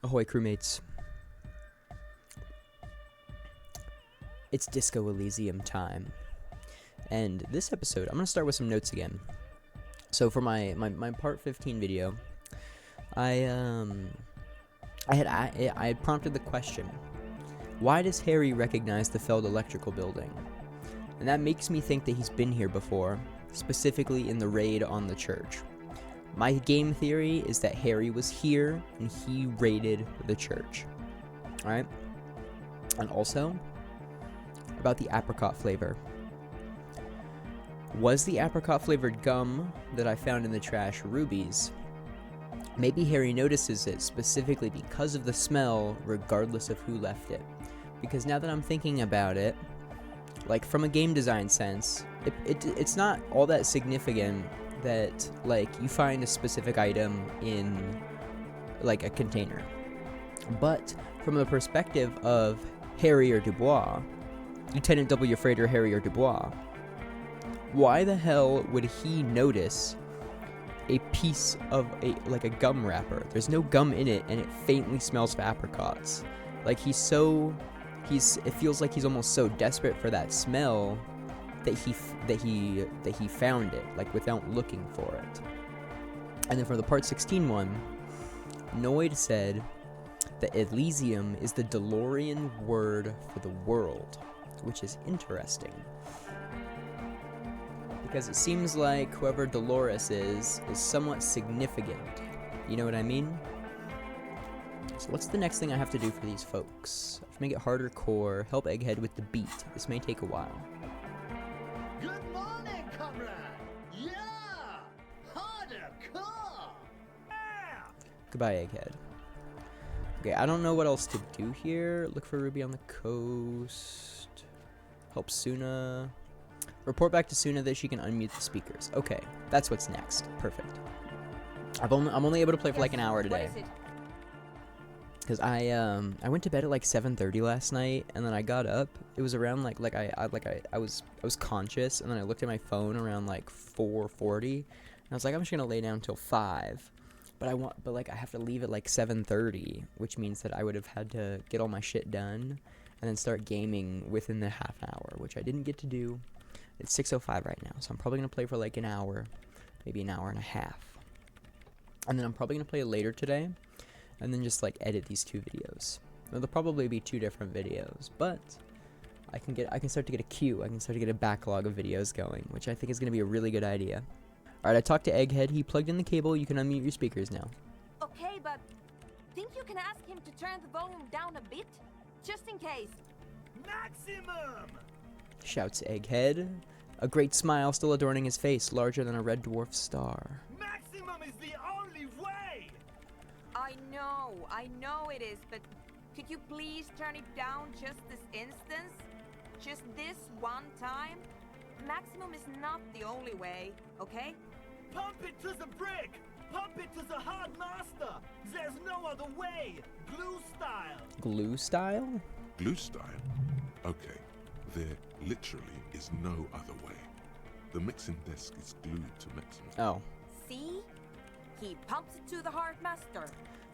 Ahoy crewmates. It's Disco Elysium time. And this episode, I'm going to start with some notes again. So for my part 15 video, I had prompted the question, why does Harry recognize the failed electrical building? And that makes me think that he's been here before, specifically in the raid on the church. My game theory is that Harry was here and he raided the church. Alright? And also, about the apricot flavor. Was the apricot flavored gum that I found in the trash rubies? Maybe Harry notices it specifically because of the smell, regardless of who left it. Because now that I'm thinking about it, like from a game design sense, it's not all that significant that like you find a specific item in like a container. But from the perspective of Harry or Dubois, Lieutenant W. Freighter Harry or Dubois, why the hell would he notice a piece of a gum wrapper? There's no gum in it and it faintly smells of apricots. Like it feels like he's almost so desperate for that smell that he found it, like without looking for it. And then for the part 16 one, Noid said that Elysium is the DeLorean word for the world, which is interesting. Because it seems like whoever Dolores is somewhat significant. You know what I mean? So what's the next thing I have to do for these folks? I have to make it harder core, help Egghead with the beat. This may take a while. Good morning, comrade! Yeah! Harder core! Yeah! Goodbye, Egghead. Okay, I don't know what else to do here. Look for Ruby on the coast. Help Suna. Report back to Suna that she can unmute the speakers. Okay, that's what's next. Perfect. I'm only able to play for like an hour today. Cause I went to bed at like 7:30 last night, and then I got up. It was around I was conscious, and then I looked at my phone around like 4:40, and I was like, I'm just gonna lay down till 5. But I have to leave at like 7:30, which means that I would have had to get all my shit done, and then start gaming within the half hour, which I didn't get to do. It's 6:05 right now, so I'm probably gonna play for like an hour, maybe an hour and a half, and then I'm probably gonna play later today, and then just like edit these 2 videos. Now, there'll probably be 2 different videos, but I can start to get a queue. I can start to get a backlog of videos going, which I think is gonna be a really good idea. All right, I talked to Egghead. He plugged in the cable. You can unmute your speakers now. Okay, but think you can ask him to turn the volume down a bit, just in case? Maximum! Shouts Egghead, a great smile still adorning his face, larger than a red dwarf star. Maximum is the only way! I know it is, but could you please turn it down just this instance? Just this one time? Maximum is not the only way, okay? Pump it to the brick! Pump it to the hard master! There's no other way! Glue style! Glue style? Glue style? Okay, there literally is no other way. The mixing desk is glued to maximum. Oh. See? He pumps it to the hard master.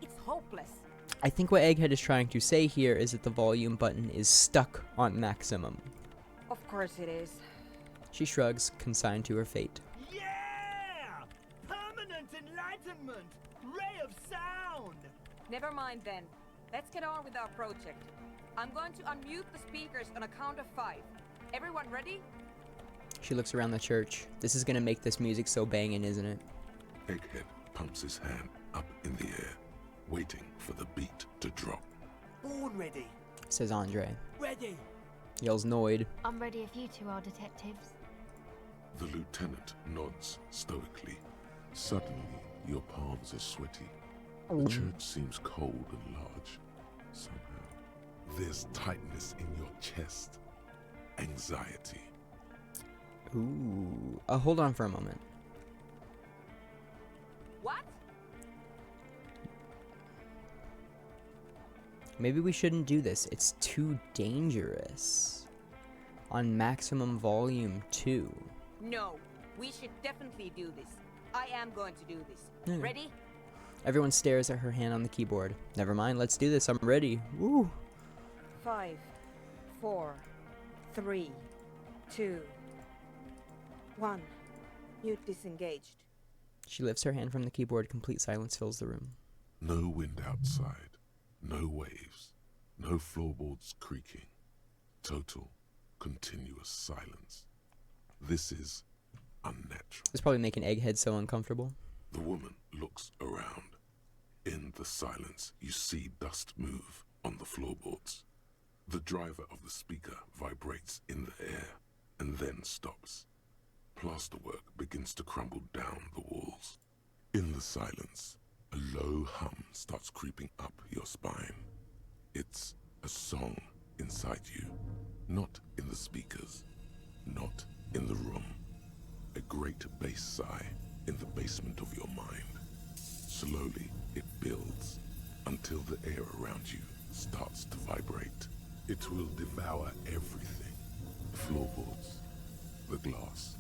It's hopeless. I think what Egghead is trying to say here is that the volume button is stuck on maximum. Of course it is. She shrugs, consigned to her fate. Yeah! Permanent enlightenment! Ray of sound! Never mind then. Let's get on with our project. I'm going to unmute the speakers on a count of 5. Everyone ready? She looks around the church. This is gonna make this music so banging, isn't it? Egghead pumps his hand up in the air, waiting for the beat to drop. Born ready! Says Andre. Ready! Yells Noid. I'm ready if you 2 are detectives. The lieutenant nods stoically. Suddenly, your palms are sweaty. The church seems cold and large. Somehow, there's tightness in your chest. Anxiety. Ooh. Hold on for a moment. What? Maybe we shouldn't do this. It's too dangerous. On maximum volume 2. No, we should definitely do this. I am going to do this. Yeah. Ready? Everyone stares at her hand on the keyboard. Never mind, let's do this. I'm ready. Woo! 5, 4, 3, 2, 1. Mute disengaged. She lifts her hand from the keyboard. Complete silence fills the room. No wind outside, no waves, no floorboards creaking. Total, continuous silence. This is unnatural. It's probably making Egghead so uncomfortable. The woman looks around. In the silence, you see dust move on the floorboards. The driver of the speaker vibrates in the air and then stops. Plasterwork begins to crumble down the walls. In the silence, a low hum starts creeping up your spine. It's a song inside you, not in the speakers, not in the room. A great bass sigh in the basement of your mind. Slowly, it builds until the air around you starts to vibrate. It will devour everything. The floorboards, the glass,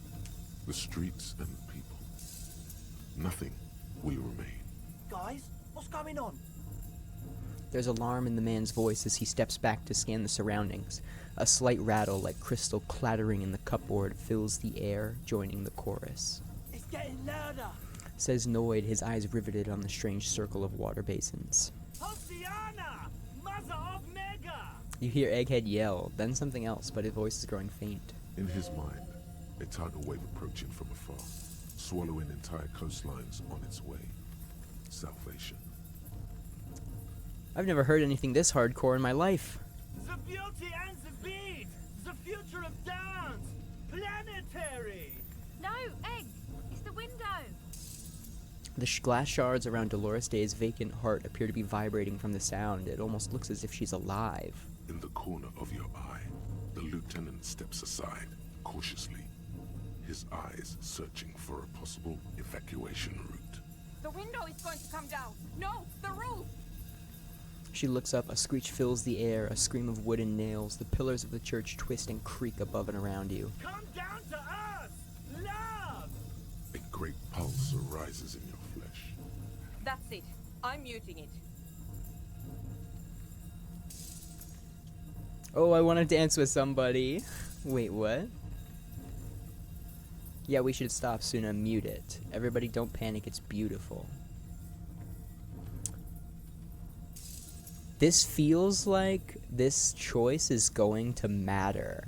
the streets and people. Nothing will remain. Guys, what's going on? There's alarm in the man's voice as he steps back to scan the surroundings. A slight rattle like crystal clattering in the cupboard fills the air, joining the chorus. It's getting louder. Says Noid, his eyes riveted on the strange circle of water basins. Oceana! Mother of Mega! You hear Egghead yell, then something else, but his voice is growing faint. In his mind, a tidal wave approaching from afar, swallowing entire coastlines on its way. Salvation. I've never heard anything this hardcore in my life. The beauty and the beat! The future of dance! Planetary! No, Egg! It's the window! The glass shards around Dolores Day's vacant heart appear to be vibrating from the sound. It almost looks as if she's alive. In the corner of your eye, the lieutenant steps aside, cautiously, his eyes searching for a possible evacuation route. The window is going to come down. No, the roof! She looks up, a screech fills the air, a scream of wooden nails. The pillars of the church twist and creak above and around you. Come down to us! Love! A great pulse arises in your flesh. That's it. I'm muting it. Oh, I want to dance with somebody. Wait, what? Yeah, we should stop Suna. Mute it. Everybody don't panic, it's beautiful. This feels like this choice is going to matter.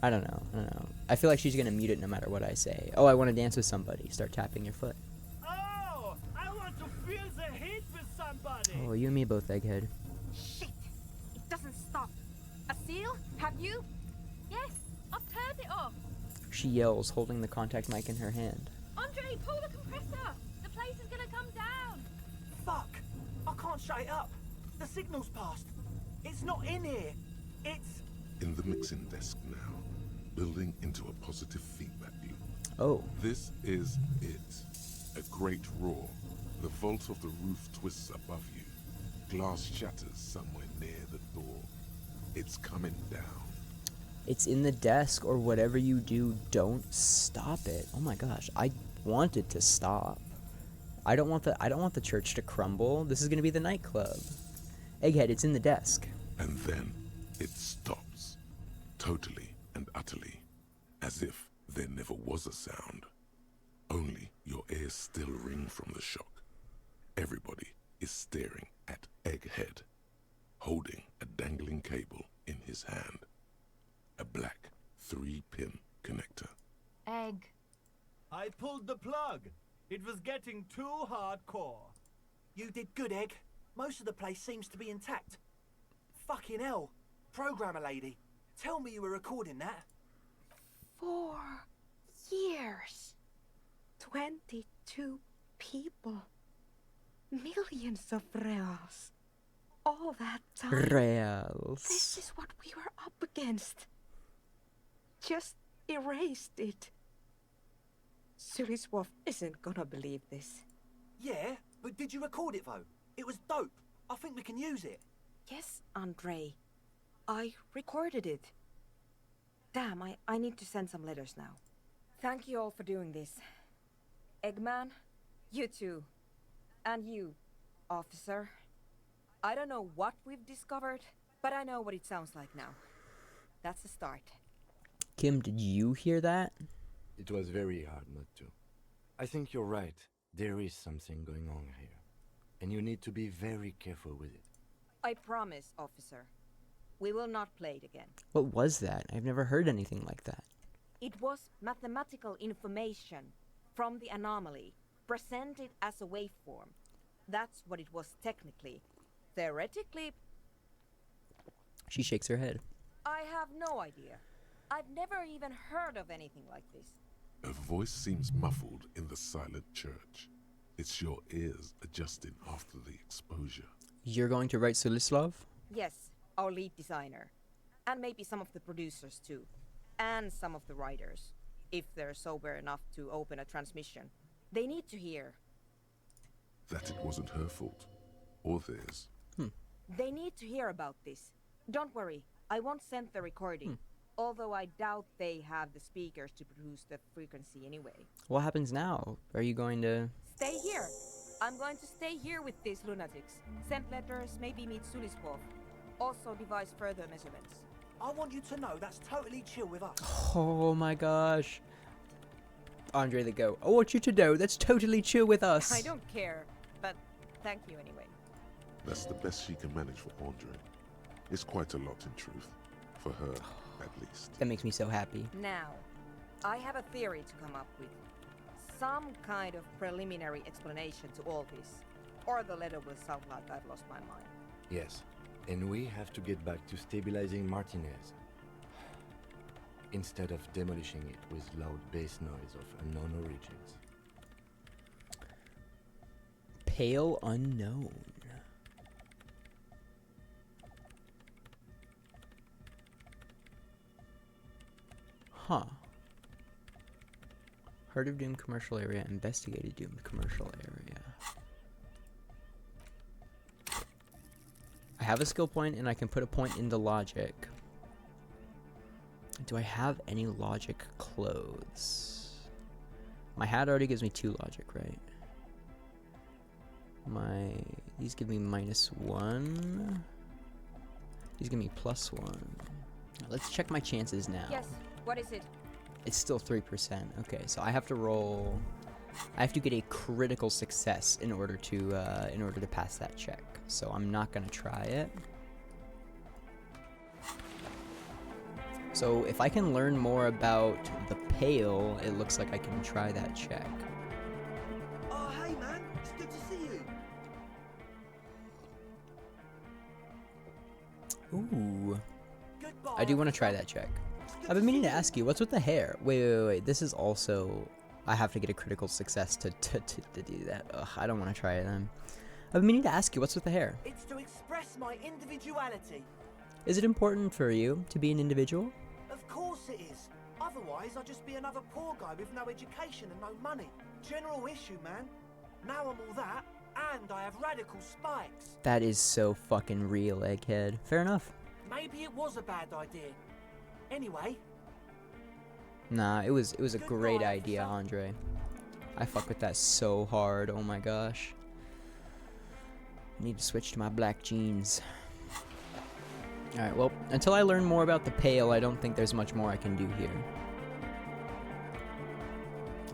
I don't know. I feel like she's gonna mute it no matter what I say. Oh, I want to dance with somebody. Start tapping your foot. Oh! I want to feel the heat with somebody! Oh, you and me both, Egghead. Shit! It doesn't stop. A seal? Have you? Yes, I've turned it off! She yells, holding the contact mic in her hand. Andre, pull the compressor! The place is gonna come down! Fuck! I can't shut it up! The signal's passed! It's not in here! It's... In the mixing desk now, building into a positive feedback loop. Oh. This is it. A great roar. The vault of the roof twists above you. Glass shatters somewhere near the door. It's coming down. It's in the desk, or whatever you do, don't stop it. Oh my gosh, I want it to stop. I don't want the church to crumble. This is gonna be the nightclub. Egghead, it's in the desk. And then it stops. Totally and utterly. As if there never was a sound. Only your ears still ring from the shock. Everybody is staring at Egghead, holding a dangling cable in his hand. A black 3-pin connector. Egg. I pulled the plug! It was getting too hardcore. You did good, Egg. Most of the place seems to be intact. Fucking hell. Programmer lady, tell me you were recording that. 4 years. 22 people. Millions of reals. All that time. Reals. This is what we were up against. Just erased it. Suliswolf isn't gonna believe this. Yeah, but did you record it though? It was dope. I think we can use it. Yes, Andre. I recorded it. Damn, I need to send some letters now. Thank you all for doing this. Eggman, you too. And you, officer. I don't know what we've discovered, but I know what it sounds like now. That's the start. Kim, did you hear that? It was very hard not to. I think you're right. There is something going on here. And you need to be very careful with it. I promise, officer. We will not play it again. What was that? I've never heard anything like that. It was mathematical information from the anomaly, presented as a waveform. That's what it was technically. Theoretically, She shakes her head. I have no idea. I've never even heard of anything like this. Her voice seems muffled in the silent church. It's your ears adjusting after the exposure. You're going to write Sulislav? Yes, our lead designer. And maybe some of the producers too. And some of the writers. If they're sober enough to open a transmission. They need to hear. That it wasn't her fault. Or theirs. They need to hear about this. Don't worry, I won't send the recording. Although I doubt they have the speakers to produce the frequency anyway. What happens now? Are you going to... Stay here. I'm going to stay here with these lunatics. Send letters, maybe meet Sulispov. Also devise further measurements. I want you to know that's totally chill with us. Oh my gosh. Andre the Goat. I want you to know that's totally chill with us. I don't care, but thank you anyway. That's the best she can manage for Andre. It's quite a lot in truth. For her, at least. That makes me so happy. Now, I have a theory to come up with. Some kind of preliminary explanation to all this. Or the letter will sound like I've lost my mind. Yes. And we have to get back to stabilizing Martinez. Instead of demolishing it with loud bass noise of unknown origins. Pale Unknown. Huh. Heard of Doom commercial area, investigated Doom commercial area. I have a skill point and I can put a point into logic. Do I have any logic clothes? My hat already gives me 2 logic, right? These give me -1. These give me +1. Let's check my chances now. Yes, what is it? It's still 3%. Okay, so I have to roll. I have to get a critical success in order to pass that check. So I'm not gonna try it. So if I can learn more about the Pale, it looks like I can try that check. Oh, hey man, it's good to see you. Ooh, Goodbye. I do want to try that check. I've been meaning to ask you, what's with the hair? Wait. This is also... I have to get a critical success to do that. Ugh, I don't want to try it then. I've been meaning to ask you, what's with the hair? It's to express my individuality. Is it important for you to be an individual? Of course it is. Otherwise, I'd just be another poor guy with no education and no money. General issue, man. Now I'm all that, and I have radical spikes. That is so fucking real, Egghead. Fair enough. Maybe it was a bad idea. Anyway, Nah, it was a great Goodbye, idea, officer. Andre. I fuck with that so hard. Oh my gosh. I need to switch to my black jeans. Alright, well, until I learn more about the Pale, I don't think there's much more I can do here.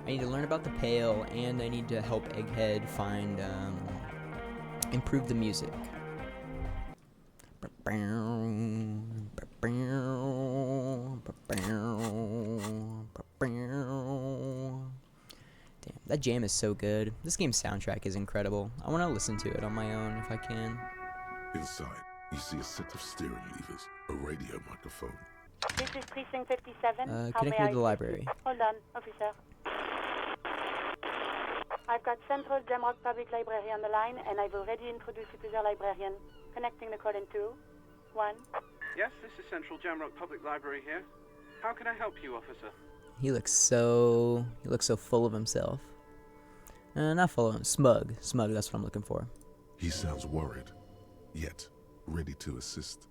I need to learn about the Pale, and I need to help Egghead find, improve the music. Damn, that jam is so good. This game's soundtrack is incredible. I want to listen to it on my own if I can. Inside, you see a set of steering levers, a radio microphone. This is Precinct 57. How Connect may me I to the library. Hold on, officer. I've got Central Jamrock Public Library on the line, and I've already introduced you to the librarian. Connecting the call in 2, 1. Yes, this is Central Jamrock Public Library here. How can I help you, officer? He looks so full of himself. Not full of him, smug. Smug, that's what I'm looking for. He sounds worried, yet ready to assist.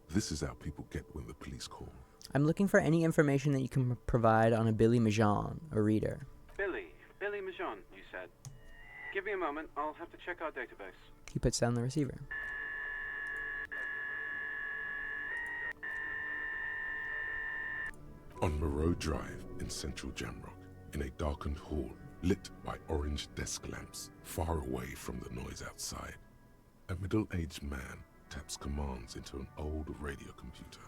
This is how people get when the police call. I'm looking for any information that you can provide on a Billy Majan, a reader. Billy Majon, you said. Give me a moment, I'll have to check our database. He puts down the receiver. On Moreau Drive in central Jamrock, in a darkened hall lit by orange desk lamps far away from the noise outside, a middle-aged man taps commands into an old radio computer.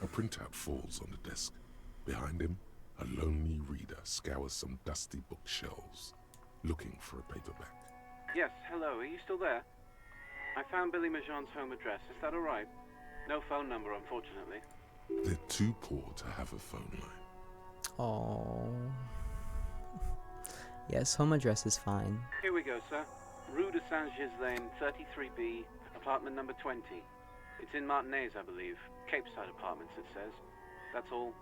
A printout falls on the desk. Behind him, a lonely reader scours some dusty bookshelves, looking for a paperback. Yes, hello, are you still there? I found Billy Majon's home address, is that alright? No phone number, unfortunately. They're too poor to have a phone line. Oh. Yes, home address is fine. Here we go, sir. Rue de Saint-Gislain, 33B, apartment number 20. It's in Martinez, I believe. Cape Side Apartments, it says. That's all.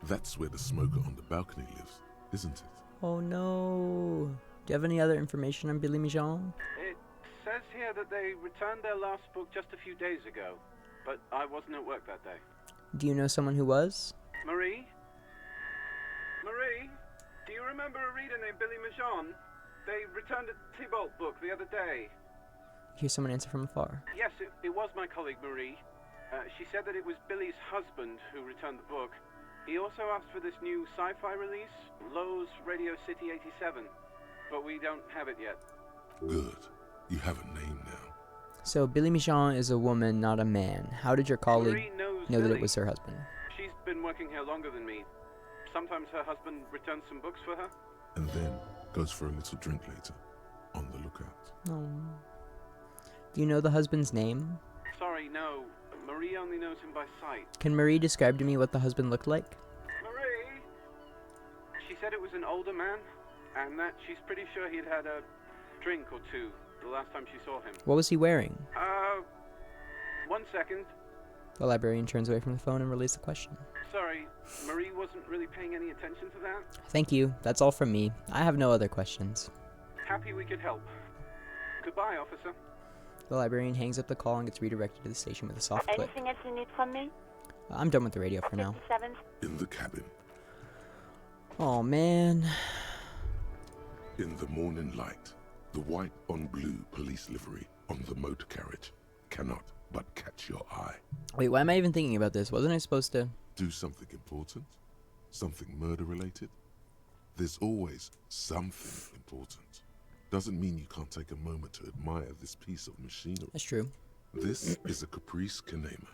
That's where the smoker on the balcony lives, isn't it? Oh no. Do you have any other information on Billy Majon? It says here that they returned their last book just a few days ago, but I wasn't at work that day. Do you know someone who was? Marie? Marie? Do you remember a reader named Billy Majon? They returned a Tybalt book the other day. Hear someone answer from afar. Yes, it was my colleague Marie. She said that it was Billy's husband who returned the book. He also asked for this new sci-fi release, Lowe's Radio City 87, but we don't have it yet. Good. You have a name now. So Billy Majon is a woman, not a man. How did your colleague Marie knows know that Billy. it was her husband? She's been working here longer than me. Sometimes her husband returns some books for her. And then goes for a little drink later. On the lookout. No. Do you know the husband's name? Sorry, no. Marie only knows him by sight. Can Marie describe to me what the husband looked like? Marie? She said it was an older man, and that she's pretty sure he'd had a drink or two the last time she saw him. What was he wearing? 1 second. The librarian turns away from the phone and relays the question. Sorry, Marie wasn't really paying any attention to that. Thank you. That's all from me. I have no other questions. Happy we could help. Goodbye, officer. The librarian hangs up the call and gets redirected to the station with a soft click. Anything else you need from me? I'm done with the radio for now. 57. In the cabin. Oh man. In the morning light, the white on blue police livery on the motor carriage cannot but catch your eye. Wait, why am I even thinking about this? Wasn't I supposed to? Do something important? Something murder related? There's always something important. Doesn't mean you can't take a moment to admire this piece of machinery. That's true. This is a Caprice Canema,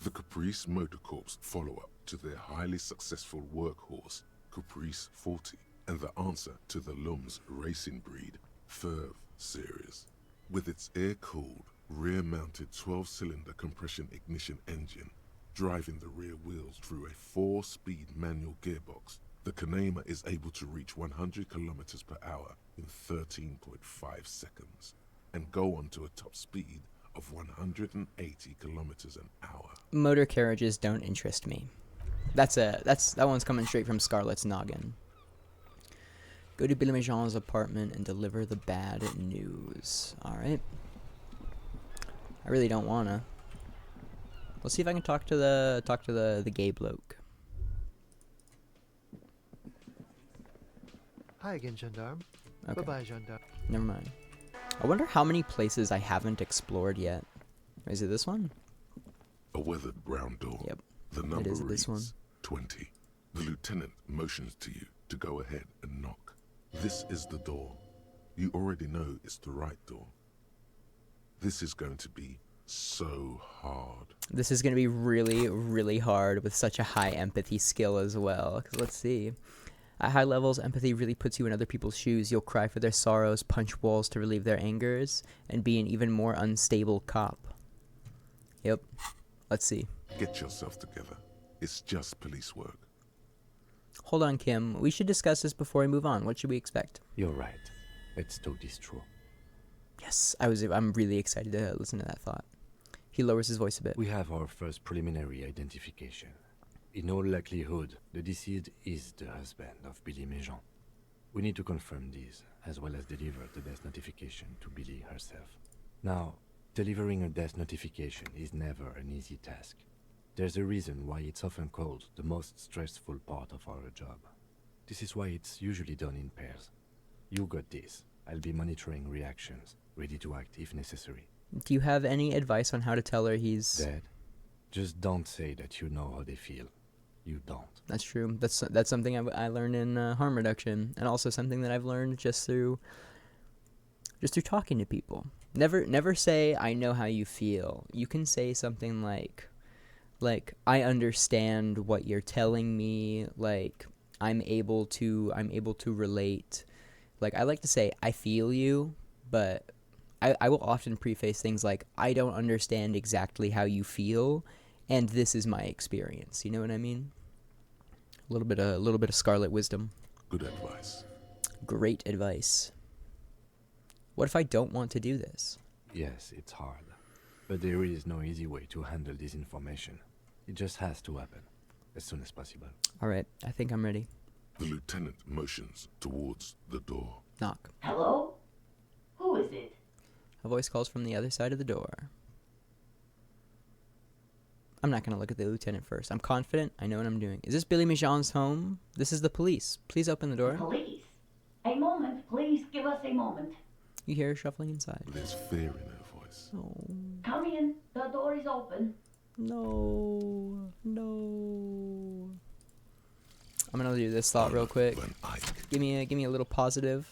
the Caprice Motor Corps follow-up to their highly successful workhorse, Caprice 40, and the answer to the Lum's racing breed, Ferv series. With its air-cooled, rear-mounted 12-cylinder compression ignition engine, driving the rear wheels through a 4-speed manual gearbox, the Canema is able to reach 100 kilometers per hour in 13.5 seconds, and go on to a top speed of 180 kilometers an hour. Motor carriages don't interest me. That one's coming straight from Scarlett's noggin. Go to Billy Majon's apartment and deliver the bad news. Alright. I really don't wanna. Let's see if I can talk to the gay bloke. Hi again, Gendarme. Okay. Bye-bye, Gendarme. Never mind. I wonder how many places I haven't explored yet. Is it this one? A weathered brown door. Yep. The number is reads this one. 20. The lieutenant motions to you to go ahead and knock. This is the door. You already know it's the right door. This is going to be so hard. This is going to be really, really hard with such a high empathy skill as well. 'Cause let's see. At high levels, empathy really puts you in other people's shoes. You'll cry for their sorrows, punch walls to relieve their angers, and be an even more unstable cop. Yep. Let's see. Get yourself together. It's just police work. Hold on, Kim. We should discuss this before we move on. What should we expect? You're right. Let's talk this through. Yes, I'm really excited to listen to that thought. He lowers his voice a bit. We have our first preliminary identification. In all likelihood, the deceased is the husband of Billy Majon. We need to confirm this, as well as deliver the death notification to Billy herself. Now, delivering a death notification is never an easy task. There's a reason why it's often called the most stressful part of our job. This is why it's usually done in pairs. You got this. I'll be monitoring reactions, ready to act if necessary. Do you have any advice on how to tell her he's... Dad, just don't say that you know how they feel. You don't. That's true. That's something I learned in harm reduction, and also something that I've learned just through talking to people. Never say I know how you feel. You can say something like I understand what you're telling me. Like I'm able to relate. Like I like to say I feel you, but I will often preface things like I don't understand exactly how you feel, and this is my experience. You know what I mean? A little bit of Scarlet wisdom. Good advice. Great advice. What if I don't want to do this? Yes, it's hard. But there is no easy way to handle this information. It just has to happen. As soon as possible. Alright, I think I'm ready. The lieutenant motions towards the door. Knock. Hello? Who is it? A voice calls from the other side of the door. I'm not going to look at the lieutenant first. I'm confident. I know what I'm doing. Is this Billy Mijon's home? This is the police. Please open the door. Police? A moment, please give us a moment. You hear her shuffling inside. There's fear in her voice. Oh. Come in, the door is open. No. No. I'm going to do this thought real quick. Van Eyck. Give me a little positive.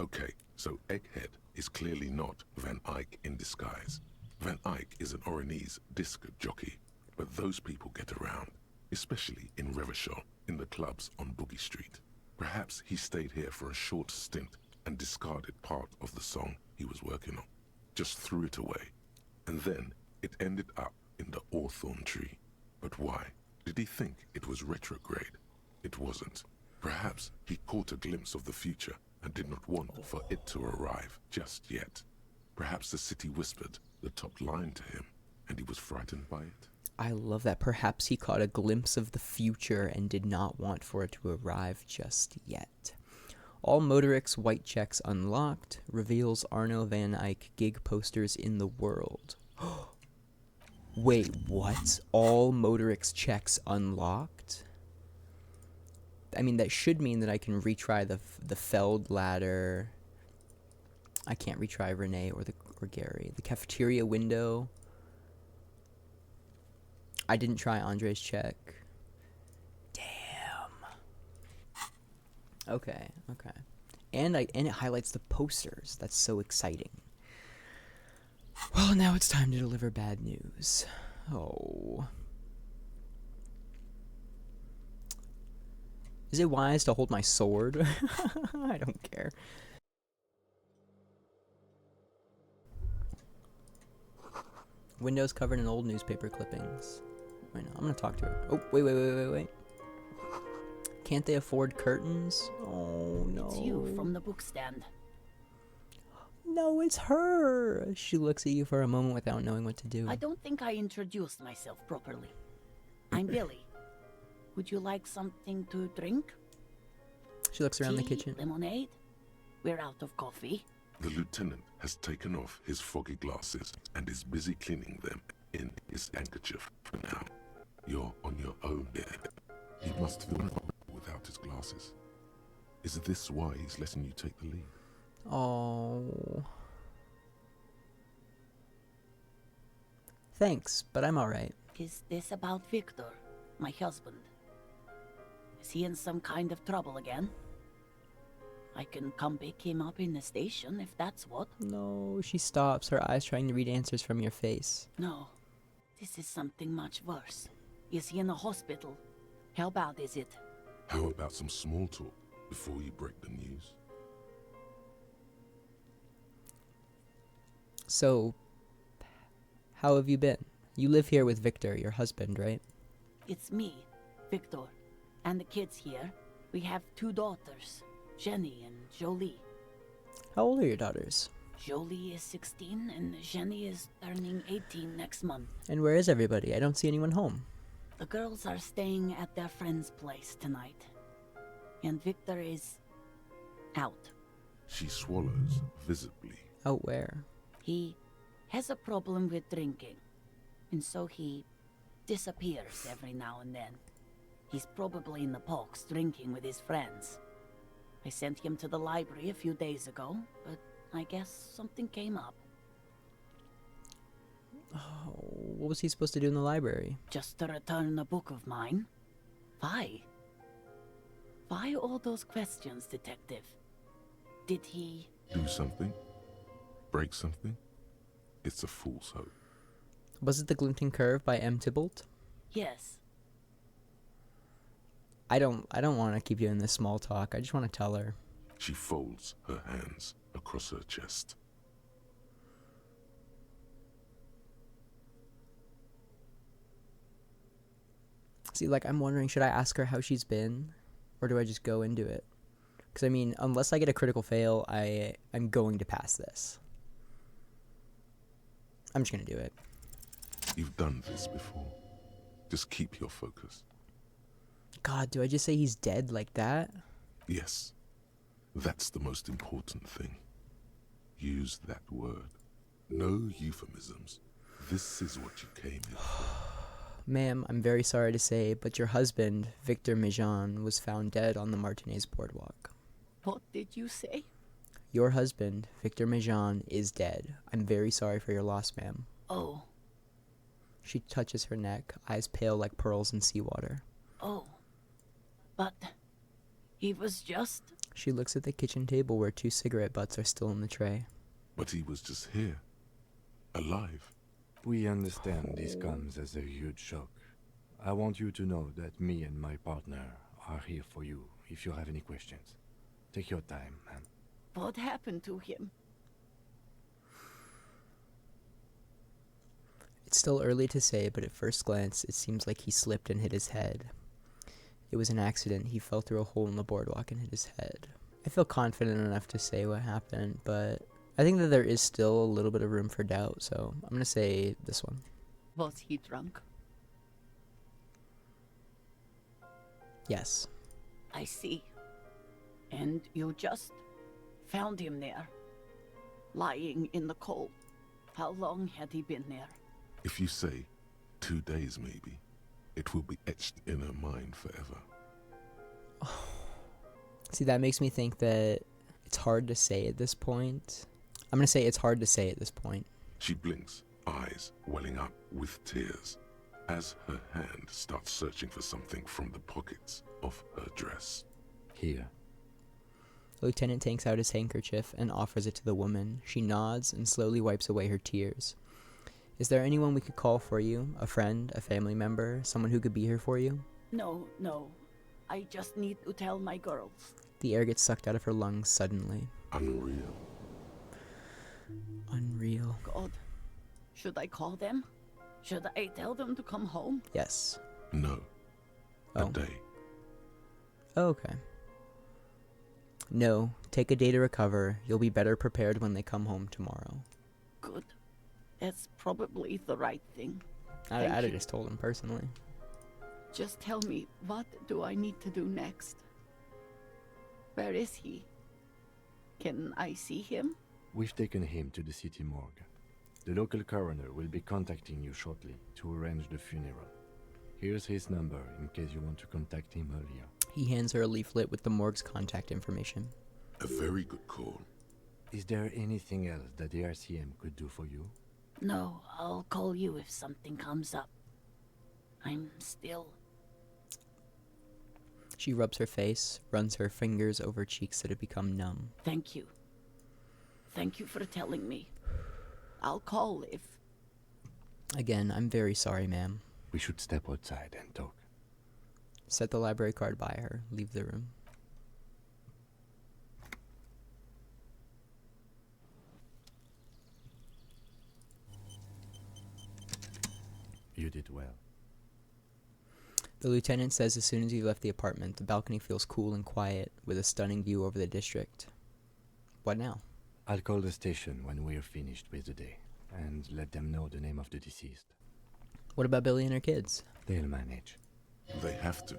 Okay, so Egghead is clearly not Van Eyck in disguise. Van Eyck is an Oranese disc jockey, but those people get around, especially in Revachol, in the clubs on Boogie Street. Perhaps he stayed here for a short stint and discarded part of the song he was working on, just threw it away. And then it ended up in the hawthorn tree. But why? Did he think it was retrograde? It wasn't. Perhaps he caught a glimpse of the future and did not want for it to arrive just yet. Perhaps the city whispered the top line to him, and he was frightened by it. I love that. Perhaps he caught a glimpse of the future and did not want for it to arrive just yet. All Motorix white checks unlocked. Reveals Arno Van Eyck gig posters in the world. Wait, what? All Motorix checks unlocked? I mean, that should mean that I can retry the Feld ladder. I can't retry Renee or Gary. The cafeteria window. I didn't try Andre's check. Damn. Okay. And it highlights the posters. That's so exciting. Well, now it's time to deliver bad news. Oh. Is it wise to hold my sword? I don't care. Windows covered in old newspaper clippings. Wait, no, I'm gonna talk to her. Oh, wait. Can't they afford curtains? Oh, no. It's you from the book stand. No, it's her. She looks at you for a moment without knowing what to do. I don't think I introduced myself properly. I'm Billy. Would you like something to drink? She looks around the kitchen. Lemonade? We're out of coffee. The lieutenant has taken off his foggy glasses and is busy cleaning them in his handkerchief for now. You're on your own here. He must feel horrible without his glasses. Is this why he's letting you take the lead? Oh. Thanks, but I'm alright. Is this about Victor, my husband? Is he in some kind of trouble again? I can come pick him up in the station if that's what. No, she stops, her eyes trying to read answers from your face. No, this is something much worse. Is he in the hospital? How bad is it? How about some small talk before you break the news? So, how have you been? You live here with Victor, your husband, right? It's me, Victor, and the kids here. We have 2 daughters, Jenny and Jolie. How old are your daughters? Jolie is 16 and Jenny is turning 18 next month. And where is everybody? I don't see anyone home. The girls are staying at their friend's place tonight. And Victor is out. She swallows visibly. Out where? He has a problem with drinking, and so he disappears every now and then. He's probably in the parks drinking with his friends. I sent him to the library a few days ago, but I guess something came up. Oh, what was he supposed to do in the library? Just to return a book of mine. Why? Why all those questions, Detective? Did he... Do something? Break something? It's a fool's hope. Was it The Glinting Curve by M. Tybalt? Yes. I don't want to keep you in this small talk. I just want to tell her. She folds her hands across her chest. See, like, I'm wondering, should I ask her how she's been? Or do I just go into it? Because, I mean, unless I get a critical fail, I'm going to pass this. I'm just going to do it. You've done this before. Just keep your focus. God, do I just say he's dead like that? Yes. That's the most important thing. Use that word. No euphemisms. This is what you came here for. Ma'am, I'm very sorry to say, but your husband, Victor Mejean, was found dead on the Martinez boardwalk. What did you say? Your husband, Victor Mejean, is dead. I'm very sorry for your loss, ma'am. Oh. She touches her neck, eyes pale like pearls in seawater. Oh. But he was just... She looks at the kitchen table where 2 cigarette butts are still in the tray. But he was just here. Alive. We understand this comes as a huge shock. I want you to know that me and my partner are here for you if you have any questions. Take your time, ma'am. What happened to him? It's still early to say, but at first glance, it seems like he slipped and hit his head. It was an accident. He fell through a hole in the boardwalk and hit his head. I feel confident enough to say what happened, but I think that there is still a little bit of room for doubt, so I'm going to say this one. Was he drunk? Yes. I see. And you just found him there, lying in the cold. How long had he been there? If you say 2 days maybe, it will be etched in her mind forever. See, that makes me think that it's hard to say at this point. I'm going to say it's hard to say at this point. She blinks, eyes welling up with tears, as her hand starts searching for something from the pockets of her dress. Here. Lieutenant takes out his handkerchief and offers it to the woman. She nods and slowly wipes away her tears. Is there anyone we could call for you? A friend, a family member, someone who could be here for you? No. I just need to tell my girls. The air gets sucked out of her lungs suddenly. Unreal. Unreal. God. Should I call them? Should I tell them to come home? Yes. No. Oh. A day. Oh, okay. No, take a day to recover. You'll be better prepared when they come home tomorrow. Good. That's probably the right thing. I'd have just told him personally. Just tell me, what do I need to do next? Where is he? Can I see him? We've taken him to the city morgue. The local coroner will be contacting you shortly to arrange the funeral. Here's his number in case you want to contact him earlier. He hands her a leaflet with the morgue's contact information. A very good call. Is there anything else that the RCM could do for you? No, I'll call you if something comes up. I'm still... She rubs her face, runs her fingers over cheeks that have become numb. Thank you. Thank you for telling me. I'll call if... Again, I'm very sorry, ma'am. We should step outside and talk. Set the library card by her. Leave the room. You did well. The lieutenant says as soon as you left the apartment, the balcony feels cool and quiet, with a stunning view over the district. What now? I'll call the station when we're finished with the day, and let them know the name of the deceased. What about Billy and her kids? They'll manage. They have to.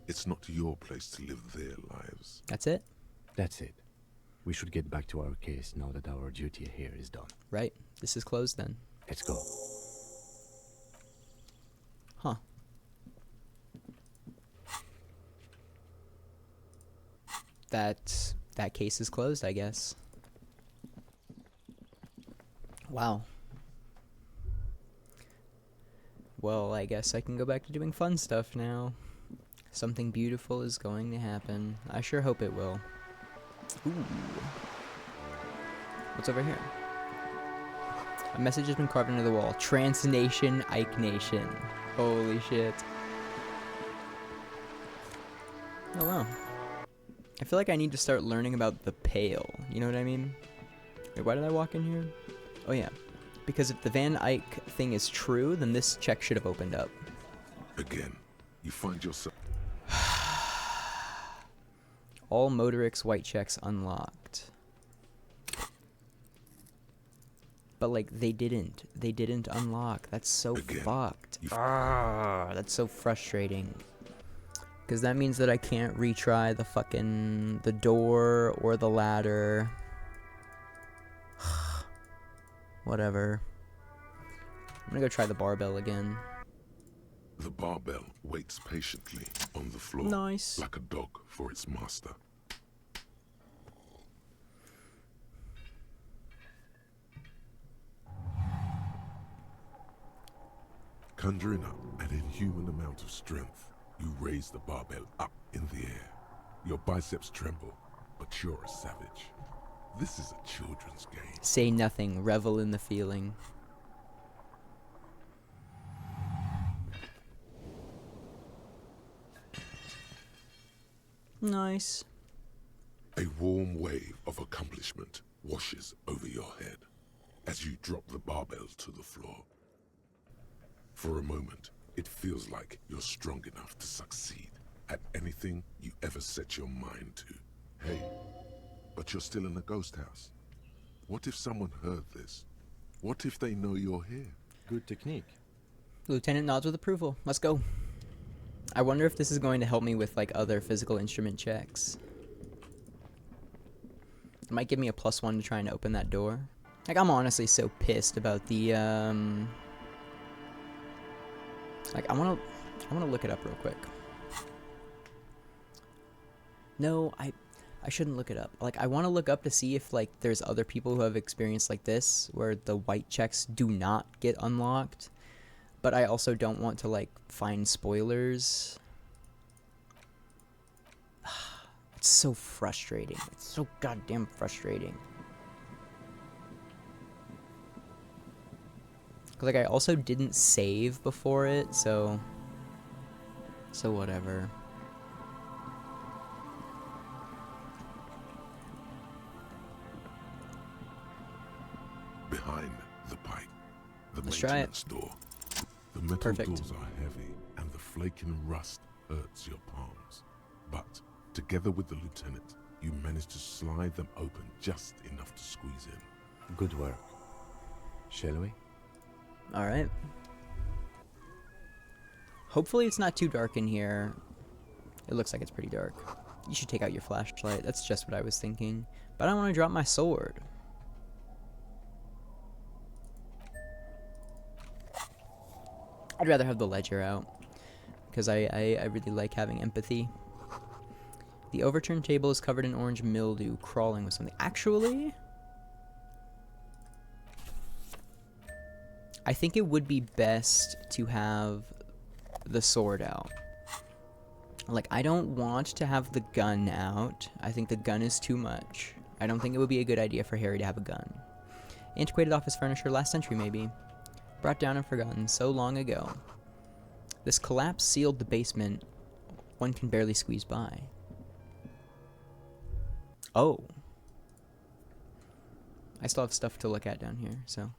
It's not your place to live their lives. That's it? That's it. We should get back to our case now that our duty here is done. Right. This is closed then. Let's go. Huh. that case is closed, I guess. Wow. Well, I guess I can go back to doing fun stuff now. Something beautiful is going to happen. I sure hope it will. Ooh. What's over here? A message has been carved into the wall. Transnation Ike Nation. Holy shit. Oh wow. I feel like I need to start learning about the Pale. You know what I mean? Wait, why did I walk in here? Oh yeah. Because if the Van Eyck thing is true, then this check should have opened up. Again, you find yourself... All Motorix white checks unlocked. But like they didn't unlock. That's so fucked. That's so frustrating. Because that means that I can't retry the door or the ladder. Whatever. I'm gonna go try the barbell again. The barbell waits patiently on the floor. Nice. Like a dog for its master. Conjuring up an inhuman amount of strength, you raise the barbell up in the air. Your biceps tremble, but you're a savage. This is a children's game. Say nothing, revel in the feeling. Nice. A warm wave of accomplishment washes over your head as you drop the barbell to the floor. For a moment, it feels like you're strong enough to succeed at anything you ever set your mind to. Hey, but you're still in a ghost house. What if someone heard this? What if they know you're here? Good technique. Lieutenant nods with approval. Let's go. I wonder if this is going to help me with like other physical instrument checks. It might give me a +1 to try and open that door. Like, I'm honestly so pissed about the like, I wanna look it up real quick. No, I shouldn't look it up. Like, I want to look up to see if like there's other people who have experienced like this where the white checks do not get unlocked. But I also don't want to like find spoilers. It's so frustrating. It's so goddamn frustrating. Like, I also didn't save before it, so whatever. Behind the pipe, the Let's try it. maintenance door. The metal Perfect. doors are heavy, and the flaking rust hurts your palms. But together with the lieutenant, you manage to slide them open just enough to squeeze in. Good work. Shall we? Alright. Hopefully it's not too dark in here. It looks like it's pretty dark. You should take out your flashlight. That's just what I was thinking. But I don't want to drop my sword. I'd rather have the ledger out. Because I really like having empathy. The overturned table is covered in orange mildew, crawling with something. Actually, I think it would be best to have the sword out. Like, I don't want to have the gun out. I think the gun is too much. I don't think it would be a good idea for Harry to have a gun. Antiquated office furniture, last century maybe. Brought down and forgotten so long ago. This collapse sealed the basement. One can barely squeeze by. Oh. I still have stuff to look at down here, so.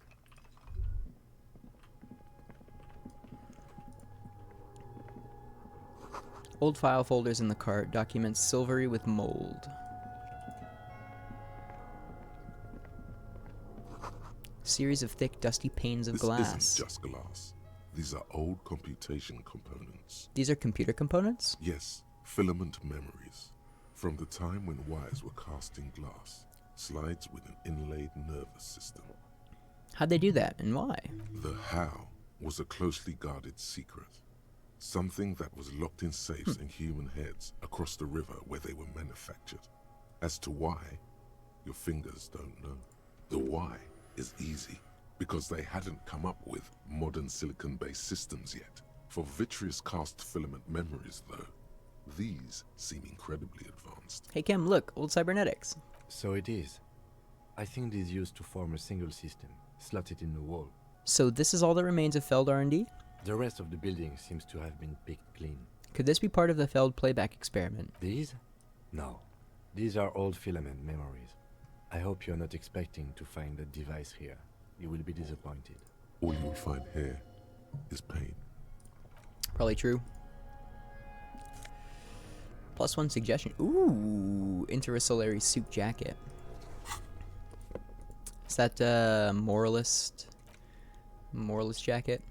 Old file folders in the cart, documents silvery with mold. Series of thick, dusty panes of glass. This isn't just glass. These are old computation components. These are computer components? Yes, filament memories. From the time when wires were cast in glass, slides with an inlaid nervous system. How'd they do that, and why? The how was a closely guarded secret. Something that was locked in safes in human heads across the river where they were manufactured. As to why, your fingers don't know. The why is easy, because they hadn't come up with modern silicon-based systems yet. For vitreous cast filament memories, though, these seem incredibly advanced. Hey Kim, look, old cybernetics. So it is. I think it is used to form a single system, slotted in the wall. So this is all that remains of Feld R&D? The rest of the building seems to have been picked clean. Could this be part of the Feld playback experiment? These? No. These are old filament memories. I hope you're not expecting to find a device here. You will be disappointed. All you will find here is pain. Probably true. +1 suggestion. Ooh, Intersolary suit jacket. Is that moralist jacket?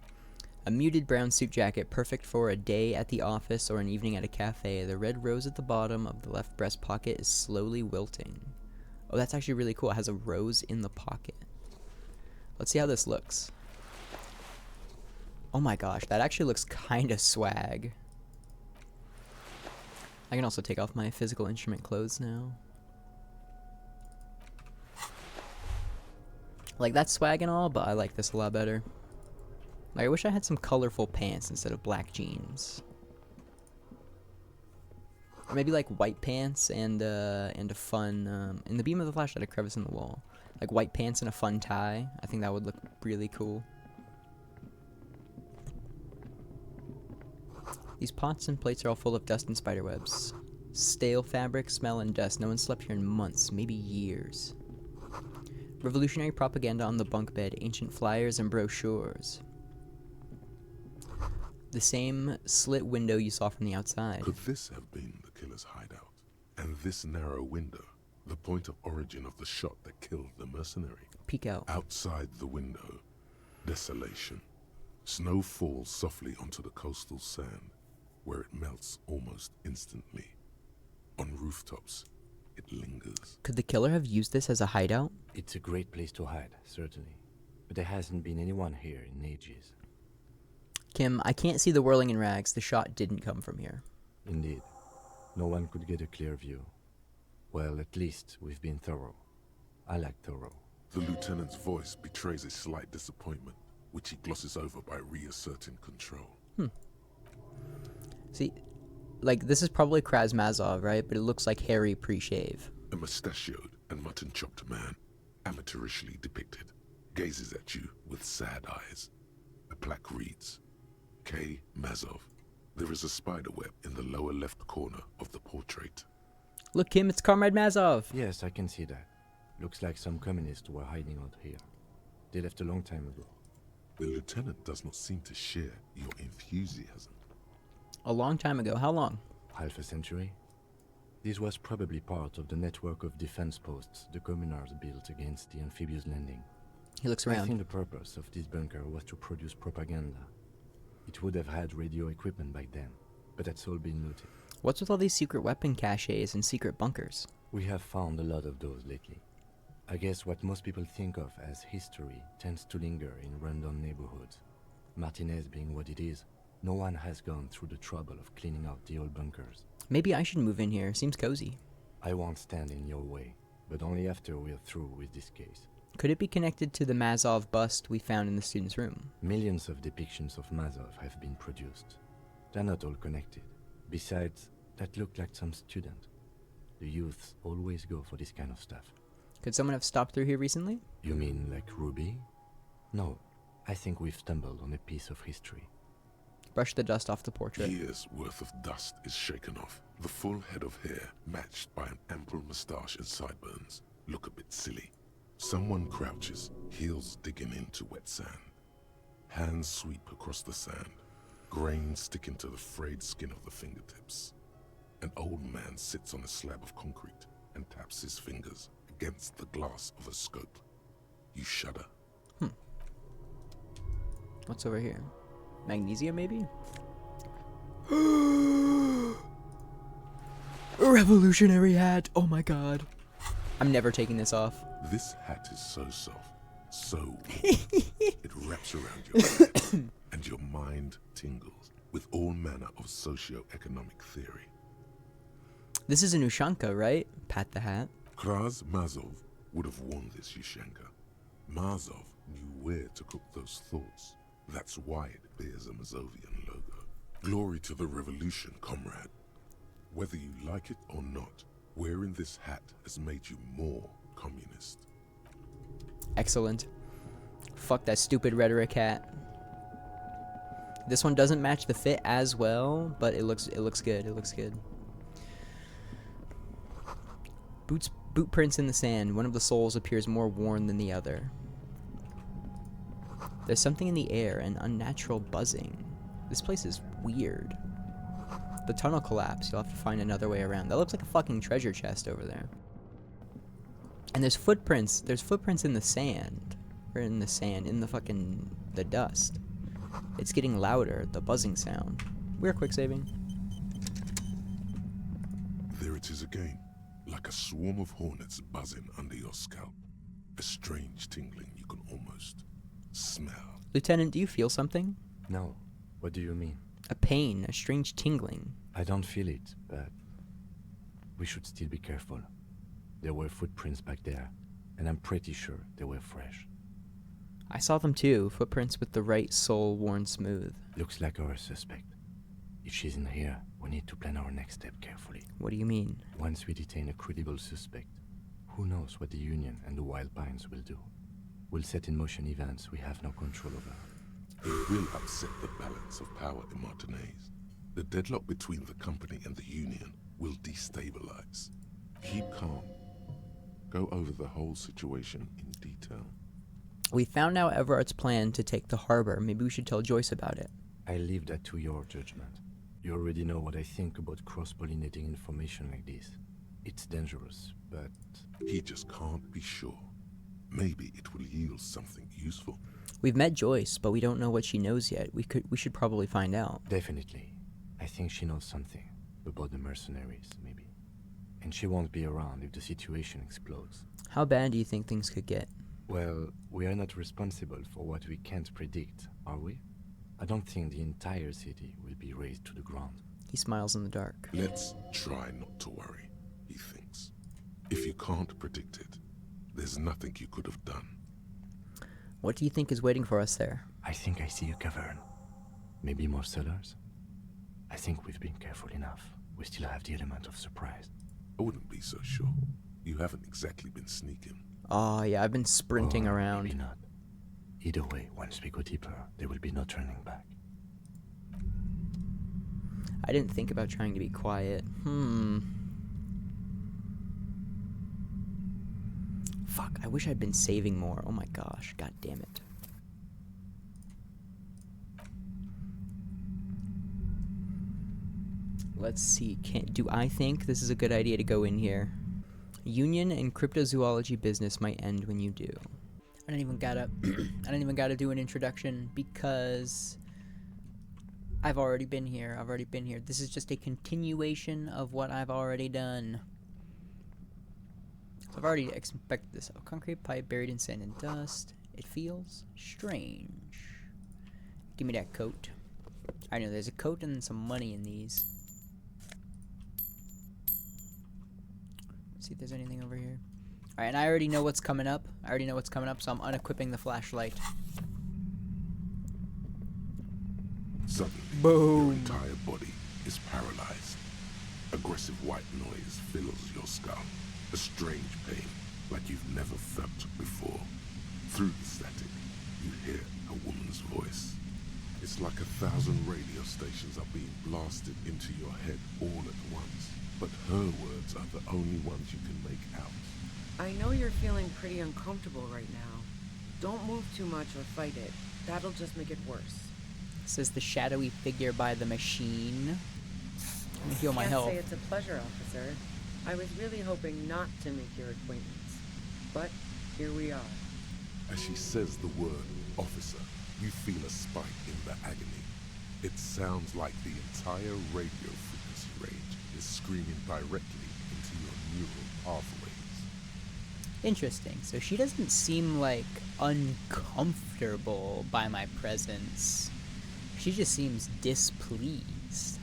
A muted brown suit jacket, perfect for a day at the office or an evening at a cafe. The red rose at the bottom of the left breast pocket is slowly wilting. Oh, that's actually really cool. It has a rose in the pocket. Let's see how this looks. Oh my gosh, that actually looks kind of swag. I can also take off my physical instrument clothes now. Like, that's swag and all, but I like this a lot better. Like, I wish I had some colorful pants instead of black jeans. Or maybe like white pants and a fun, in the beam of the flashlight, a crevice in the wall. Like white pants and a fun tie. I think that would look really cool. These pots and plates are all full of dust and spiderwebs. Stale fabric, smell, and dust. No one slept here in months, maybe years. Revolutionary propaganda on the bunk bed, ancient flyers and brochures. The same slit window you saw from the outside. Could this have been the killer's hideout? And this narrow window, the point of origin of the shot that killed the mercenary? Peek out. Outside the window, desolation. Snow falls softly onto the coastal sand, where it melts almost instantly. On rooftops, it lingers. Could the killer have used this as a hideout? It's a great place to hide, certainly. But there hasn't been anyone here in ages. Kim, I can't see the whirling in rags. The shot didn't come from here. Indeed. No one could get a clear view. Well, at least we've been thorough. I like thorough. The lieutenant's voice betrays a slight disappointment, which he glosses over by reasserting control. See, like, this is probably Krasmazov, right? But it looks like Harry pre-shave. A mustachioed and mutton-chopped man, amateurishly depicted, gazes at you with sad eyes. A plaque reads, K. Mazov. There is a spiderweb in the lower left corner of the portrait. Look, Kim, it's Comrade Mazov. Yes, I can see that. Looks like some communists were hiding out here. They left a long time ago. The lieutenant does not seem to share your enthusiasm. A long time ago. How long? Half a century? This was probably part of the network of defense posts the communards built against the amphibious landing. He looks I around. think the purpose of this bunker was to produce propaganda. It would have had radio equipment back then, but that's all been looted. What's with all these secret weapon caches and secret bunkers? We have found a lot of those lately. I guess what most people think of as history tends to linger in rundown neighborhoods. Martinez being what it is, no one has gone through the trouble of cleaning out the old bunkers. Maybe I should move in here. Seems cozy. I won't stand in your way, but only after we're through with this case. Could it be connected to the Mazov bust we found in the student's room? Millions of depictions of Mazov have been produced. They're not all connected. Besides, that looked like some student. The youths always go for this kind of stuff. Could someone have stopped through here recently? You mean like Ruby? No, I think we've stumbled on a piece of history. Brush the dust off the portrait. Years' worth of dust is shaken off. The full head of hair, matched by an ample moustache and sideburns, look a bit silly. Someone crouches, heels digging into wet sand. Hands sweep across the sand, grains sticking to the frayed skin of the fingertips. An old man sits on a slab of concrete and taps his fingers against the glass of a scope. You shudder. What's over here? Magnesium, maybe? A revolutionary hat! Oh my god. I'm never taking this off. This hat is so soft, so warm. It wraps around your head, and your mind tingles with all manner of socio-economic theory. This is an Ushanka, right? Pat the Hat. Kraz Mazov would have worn this Yushenka. Mazov knew where to cook those thoughts. That's why it bears a Mazovian logo. Glory to the revolution, comrade. Whether you like it or not, wearing this hat has made you more communist. Excellent. Fuck that stupid rhetoric hat. This one doesn't match the fit as well, but it looks good. It looks good. Boot prints in the sand. One of the soles appears more worn than the other. There's something in the air, an unnatural buzzing. This place is weird. The tunnel collapsed. You'll have to find another way around. That looks like a fucking treasure chest over there. And there's footprints. There's footprints in the sand. Or in the sand. In the fucking... the dust. It's getting louder. The buzzing sound. We're quick saving. There it is again. Like a swarm of hornets buzzing under your scalp. A strange tingling you can almost smell. Lieutenant, do you feel something? No. What do you mean? A pain. A strange tingling. I don't feel it, but we should still be careful. There were footprints back there, and I'm pretty sure they were fresh. I saw them too. Footprints with the right sole worn smooth. Looks like our suspect. If she's in here, we need to plan our next step carefully. What do you mean? Once we detain a credible suspect, who knows what the Union and the Wild Pines will do? We'll set in motion events we have no control over. It will upset the balance of power in Martinez. The deadlock between the company and the Union will destabilize. Keep calm. Go over the whole situation in detail. We found out Everart's plan to take the harbor. Maybe we should tell Joyce about it. I leave that to your judgment. You already know what I think about cross-pollinating information like this. It's dangerous, but... He just can't be sure. Maybe it will yield something useful. We've met Joyce, but we don't know what she knows yet. We should probably find out. Definitely. I think she knows something about the mercenaries, maybe. And she won't be around if the situation explodes. How bad do you think things could get? Well, we are not responsible for what we can't predict, are we? I don't think the entire city will be razed to the ground. He smiles in the dark. Let's try not to worry, he thinks. If you can't predict it, there's nothing you could have done. What do you think is waiting for us there? I think I see a cavern. Maybe more cellars? I think we've been careful enough. We still have the element of surprise. I wouldn't be so sure. You haven't exactly been sneaking. Oh, yeah, I've been sprinting around. Maybe not. Either way, once we go deeper, there will be no turning back. I didn't think about trying to be quiet. Fuck, I wish I'd been saving more. Oh my gosh, god damn it. Let's see, do I think this is a good idea to go in here? Union and cryptozoology business might end when you do. I don't even gotta do an introduction because I've already been here. This is just a continuation of what I've already done. So I've already expected this. A concrete pipe buried in sand and dust. It feels strange. Give me that coat. I know there's a coat and some money in these. See if there's anything over here. Alright, and I already know what's coming up. So I'm unequipping the flashlight. Suddenly, Boom. your entire body is paralyzed. Aggressive white noise fills your skull. A strange pain, like you've never felt before. Through the static, you hear a woman's voice. It's like 1,000 radio stations are being blasted into your head all at once. But her words are the only ones you can make out. I know you're feeling pretty uncomfortable right now. Don't move too much or fight it. That'll just make it worse. Says the shadowy figure by the machine. Let me heal my health. Can't say it's a pleasure, officer. I was really hoping not to make your acquaintance. But here we are. As she says the word officer, you feel a spike in the agony. It sounds like the entire radio frequency range is screaming directly into your neural pathways. Interesting. So she doesn't seem like uncomfortable by my presence. She just seems displeased.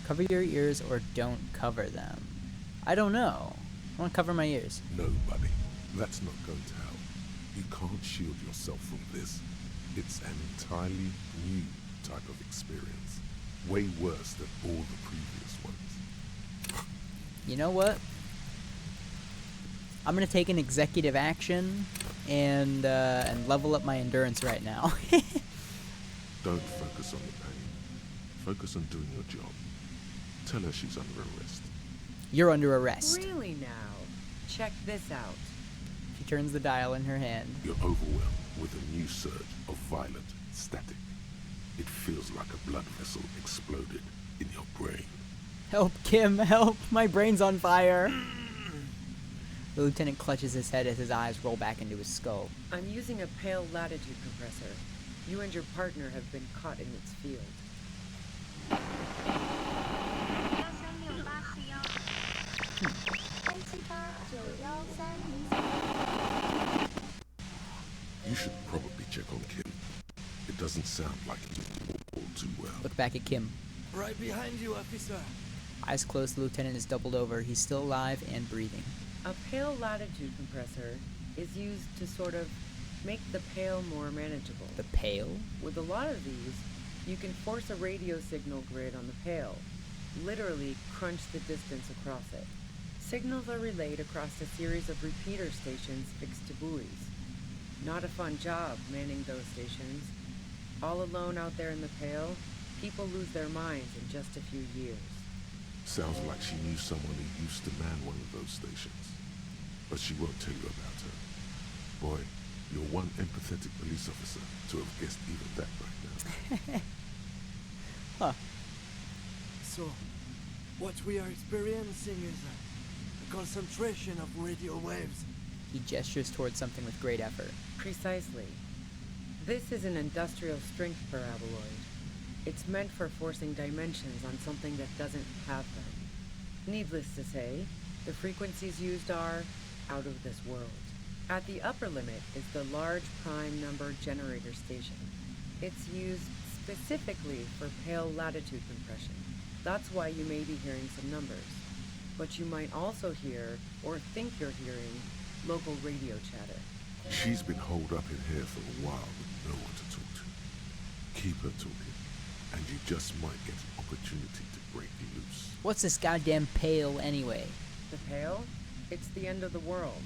Cover your ears or don't cover them. I don't know. I want to cover my ears. No, buddy. That's not going to help. You can't shield yourself from this. It's an entirely new type of experience. Way worse than all the previous ones. You know what? I'm gonna take an executive action and level up my endurance right now. Don't focus on the pain. Focus on doing your job. Tell her she's under arrest. You're under arrest. Really now? Check this out. She turns the dial in her hand. You're overwhelmed with a new surge of violent static. It feels like a blood vessel exploded in your brain. Help, Kim, help! My brain's on fire! The lieutenant clutches his head as his eyes roll back into his skull. I'm using a pale latitude compressor. You and your partner have been caught in its field. You should probably check on Kim. It doesn't sound like he's all too well. Look back at Kim. Right behind you, officer. Eyes closed, the lieutenant is doubled over. He's still alive and breathing. A pale latitude compressor is used to sort of make the pale more manageable. The pail? With a lot of these, you can force a radio signal grid on the pale. Literally crunch the distance across it. Signals are relayed across a series of repeater stations fixed to buoys. Not a fun job manning those stations. All alone out there in the pale, people lose their minds in just a few years. Sounds like she knew someone who used to man one of those stations. But she won't tell you about her. Boy, you're one empathetic police officer to have guessed even that right now. Huh. So, what we are experiencing is a concentration of radio waves. He gestures towards something with great effort. Precisely. This is an industrial strength paraboloid. It's meant for forcing dimensions on something that doesn't have them. Needless to say, the frequencies used are out of this world. At the upper limit is the large prime number generator station. It's used specifically for pale latitude compression. That's why you may be hearing some numbers. But you might also hear, or think you're hearing, local radio chatter. She's been holed up in here for a while with no one to talk to. Keep her talking, and you just might get an opportunity to break loose. What's this goddamn pail anyway? The pale? It's the end of the world.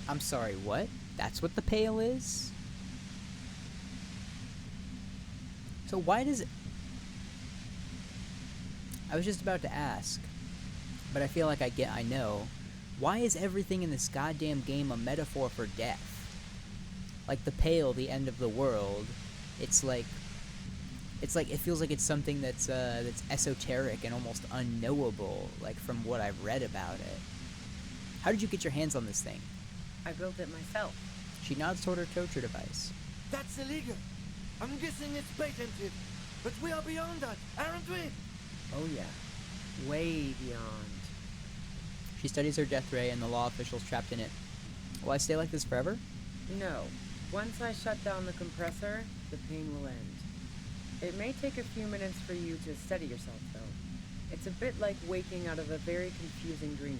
I'm sorry, what? That's what the pail is? So why does it... I was just about to ask, but I feel like I know. Why is everything in this goddamn game a metaphor for death? Like the pale, the end of the world. It feels like it's something that's esoteric and almost unknowable, like from what I've read about it. How did you get your hands on this thing? I built it myself. She nods toward her torture device. That's illegal. I'm guessing it's patented. But we are beyond that, aren't we? Oh yeah. Way beyond. She studies her death ray and the law officials trapped in it. Will I stay like this forever? No. Once I shut down the compressor, the pain will end. It may take a few minutes for you to steady yourself, though. It's a bit like waking out of a very confusing dream.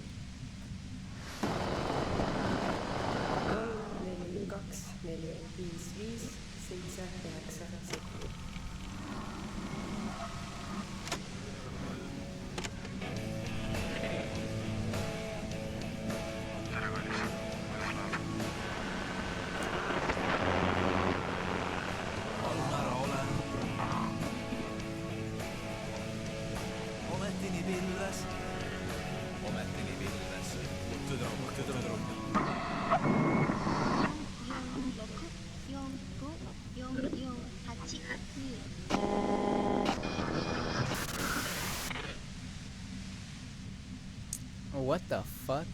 What the fuck?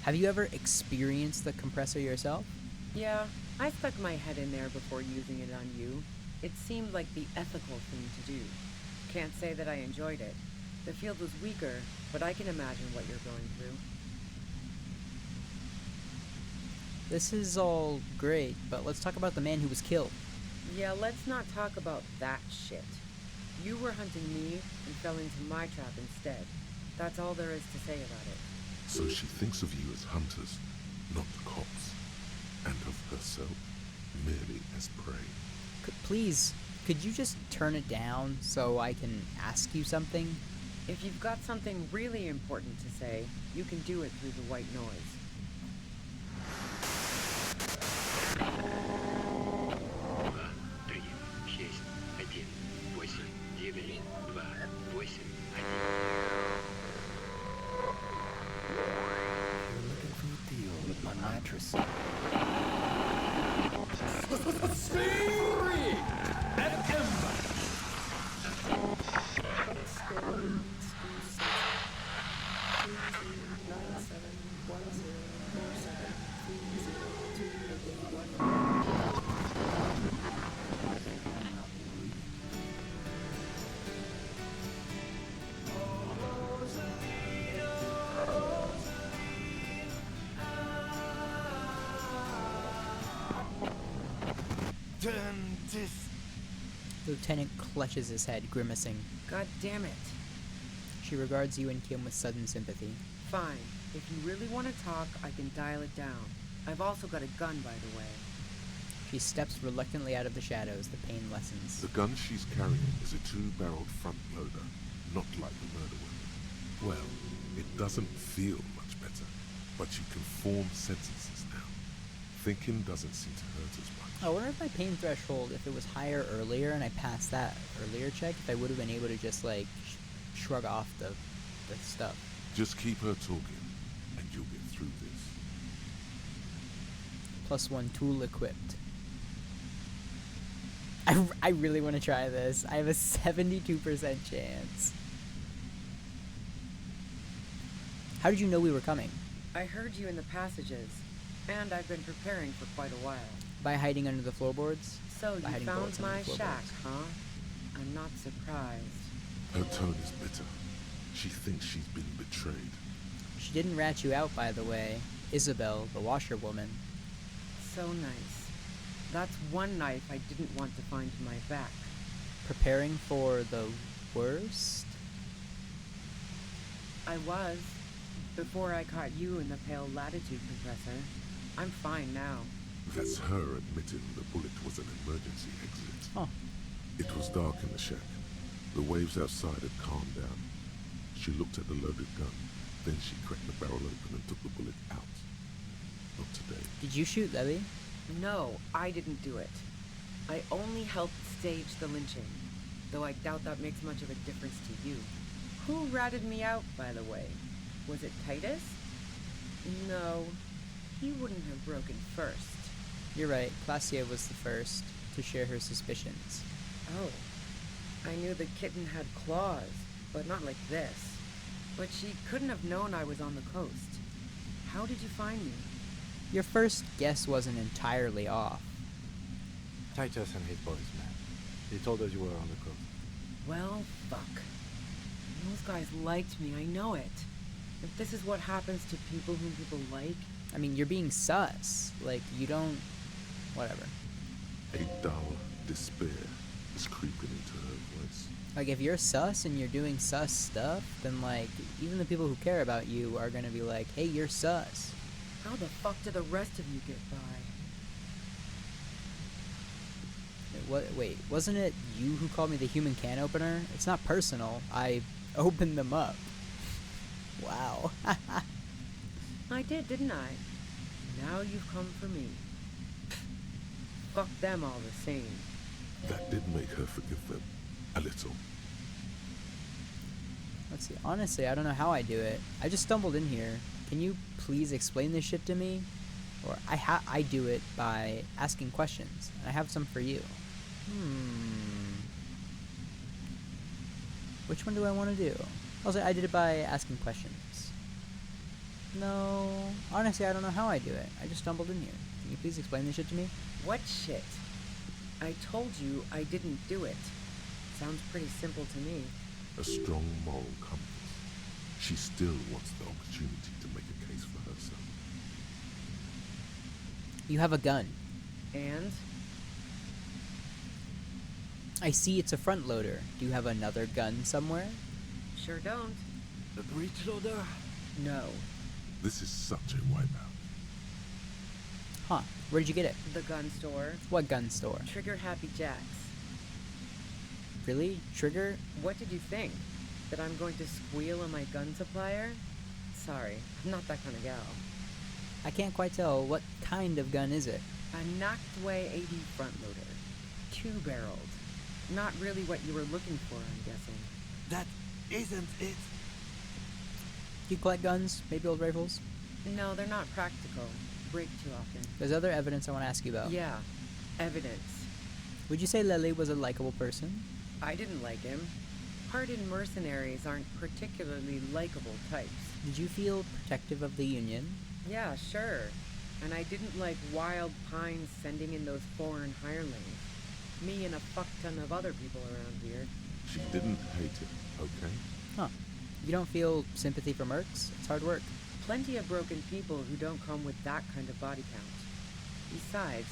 Have you ever experienced the compressor yourself? Yeah, I stuck my head in there before using it on you. It seemed like the ethical thing to do. Can't say that I enjoyed it. The field was weaker, but I can imagine what you're going through. This is all great, but let's talk about the man who was killed. Yeah, let's not talk about that shit. You were hunting me and fell into my trap instead. That's all there is to say about it. So she thinks of you as hunters, not cops, and of herself merely as prey. Please, could you just turn it down so I can ask you something? If you've got something really important to say, you can do it through the white noise. Lieutenant clutches his head, grimacing. God damn it. She regards you and Kim with sudden sympathy. Fine. If you really want to talk, I can dial it down. I've also got a gun, by the way. She steps reluctantly out of the shadows. The pain lessens. The gun she's carrying is a 2-barreled front loader, not like the murder weapon. Well, it doesn't feel much better, but you can form sentences now. Thinking doesn't seem to hurt as much. I wonder if my pain threshold, if it was higher earlier and I passed that earlier check, if I would have been able to just, like, shrug off the stuff. Just keep her talking, and you'll get through this. +1 tool equipped. I really want to try this. I have a 72% chance. How did you know we were coming? I heard you in the passages, and I've been preparing for quite a while. By hiding under the floorboards? So you found my shack, floorboards. huh? I'm not surprised. Her tone is bitter. She thinks she's been betrayed. She didn't rat you out, by the way. Isabel, the washerwoman. So nice. That's one knife I didn't want to find in my back. Preparing for the worst? I was. Before I caught you in the pale latitude compressor. I'm fine now. That's her admitting the bullet was an emergency exit. Oh. It was dark in the shack. The waves outside had calmed down. She looked at the loaded gun. Then she cracked the barrel open and took the bullet out. Not today. Did you shoot Lily? No, I didn't do it. I only helped stage the lynching, though I doubt that makes much of a difference to you. Who ratted me out, by the way? Was it Titus? No, he wouldn't have broken first. You're right. Claudia was the first to share her suspicions. Oh, I knew the kitten had claws, but not like this. But she couldn't have known I was on the coast. How did you find me? Your first guess wasn't entirely off. Titus and his boys, man. They told us you were on the coast. Well, fuck. Those guys liked me, I know it. If this is what happens to people whom people like... I mean, you're being sus. Like, you don't... Whatever. A dull despair is creeping into her voice. Like, if you're sus and you're doing sus stuff, then, like, even the people who care about you are gonna be like, hey, you're sus. How the fuck do the rest of you get by? Wait, wasn't it you who called me the human can opener? It's not personal. I opened them up. Wow. I did, didn't I? Now you've come for me. Fuck them all the same. That did make her forgive them. A little. Let's see. Honestly, I don't know how I do it. I just stumbled in here. Can you please explain this shit to me? Or I do it by asking questions. And I have some for you. Which one do I want to do? Also, I did it by asking questions. No. Honestly, I don't know how I do it. I just stumbled in here. Can you please explain this shit to me? What shit? I told you I didn't do it. Sounds pretty simple to me. A strong moral compass. She still wants the opportunity to make a case for herself. You have a gun. And? I see it's a front loader. Do you have another gun somewhere? Sure don't. The breech loader? No. This is such a wipeout. Huh. Where did you get it? The gun store. What gun store? Trigger Happy Jacks. Really? Trigger? What did you think? That I'm going to squeal on my gun supplier? Sorry, I'm not that kind of gal. I can't quite tell. What kind of gun is it? A Nachtway 80 front loader. 2-barreled. Not really what you were looking for, I'm guessing. That isn't it. Do you collect guns? Maybe old rifles? No, they're not practical. Break too often. There's other evidence I want to ask you about. Yeah, evidence. Would you say Lily was a likable person? I didn't like him. Hardened mercenaries aren't particularly likable types. Did you feel protective of the Union? Yeah, sure. And I didn't like Wild Pines sending in those foreign hirelings. Me and a fuck ton of other people around here. She didn't hate it, okay? Huh. You don't feel sympathy for mercs? It's hard work. Plenty of broken people who don't come with that kind of body count. Besides,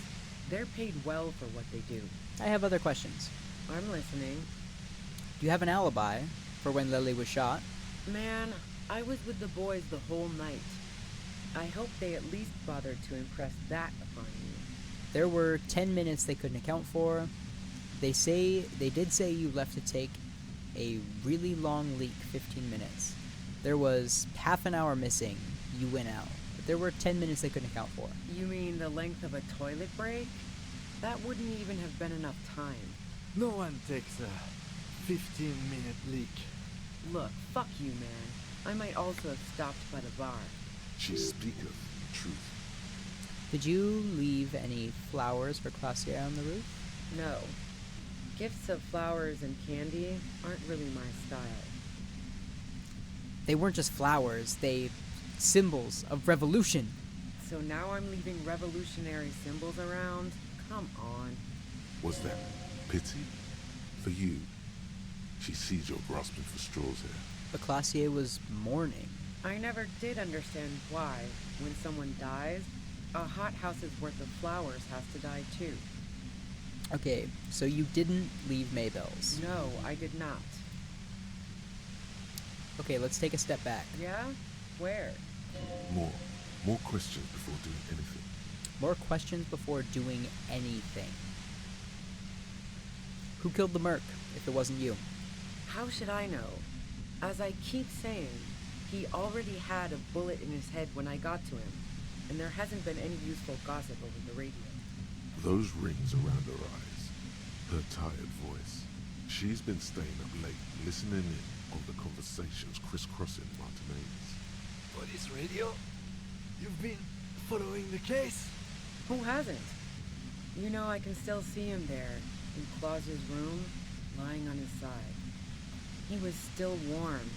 they're paid well for what they do. I have other questions. I'm listening. Do you have an alibi for when Lily was shot? Man, I was with the boys the whole night. I hope they at least bothered to impress that upon you. There were 10 minutes they couldn't account for. They did say you left to take a really long leak, 15 minutes. There was half an hour missing. You went out. But there were 10 minutes they couldn't account for. You mean the length of a toilet break? That wouldn't even have been enough time. No one takes a 15-minute leak. Look, fuck you, man. I might also have stopped by the bar. She speaketh truth. Did you leave any flowers for Claudia on the roof? No. Gifts of flowers and candy aren't really my style. They weren't just flowers, they symbols of revolution. So now I'm leaving revolutionary symbols around? Come on. Was that pity? For you? She sees you're grasping for straws here. But Claudia was mourning. I never did understand why, when someone dies, a hothouse's worth of flowers has to die too. Okay, so you didn't leave Maybelle's. No, I did not. Okay, let's take a step back. Yeah? Where? More questions before doing anything. More questions before doing anything. Who killed the merc, if it wasn't you? How should I know? As I keep saying, he already had a bullet in his head when I got to him, and there hasn't been any useful gossip over the radio. Those rings around her eyes, her tired voice. She's been staying up late, listening in on the conversations crisscrossing Martinez. Police radio? You've been following the case? Who hasn't? You know, I can still see him there, in Claus's room, lying on his side. He was still warm,